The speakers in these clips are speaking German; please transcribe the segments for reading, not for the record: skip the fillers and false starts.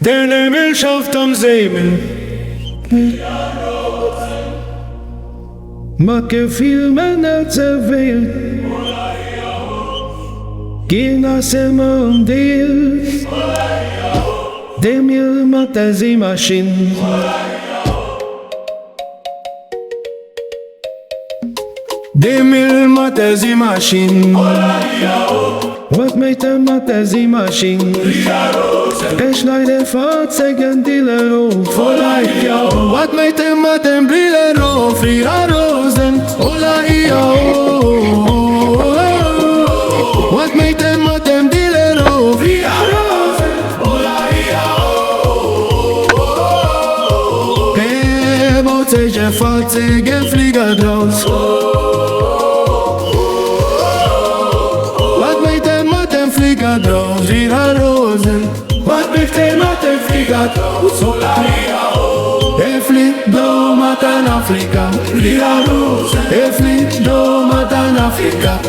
Der Himmel schafft am Säbel. Mag gefiel Männer zerwählt. Gehen aus dem Deal. Dem ihr macht der Seemaschine. Dem ihr macht der Seemaschine. Wat meet de met de Seemaschine? Er schneidet Fahrzeugen die Lero. Wat meet de met de Brillero? Frira Rosen. Wat meet de met de Brillero? Frira Rosen. Baut sich ein Fahrzeugenflieger draus. Flieger drauf, Frira Rosen. Was mit dem Flieger drauf? Er fliegt do mat an Afrika, Frira Rosen. Er fliegt do mat an Afrika,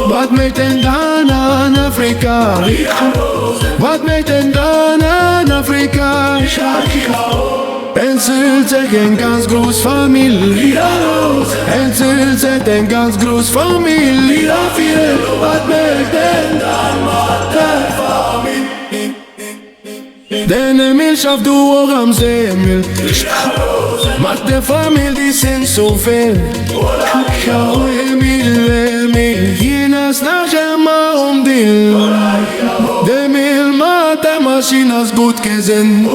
was mit dem Ghana an Afrika? Was mit dem Ghana an Afrika? Erzählt sich ein ganz groß Familie. Erzählt sich ein ganz groß Familie. Was mit denn dann macht der Familie? Denn Milch auf du auch am Semmel. Macht der Familie, die sind so viel. Schau, Emil, jenes nach Jammer Deal. Der Mil macht der Maschine gut gesehen.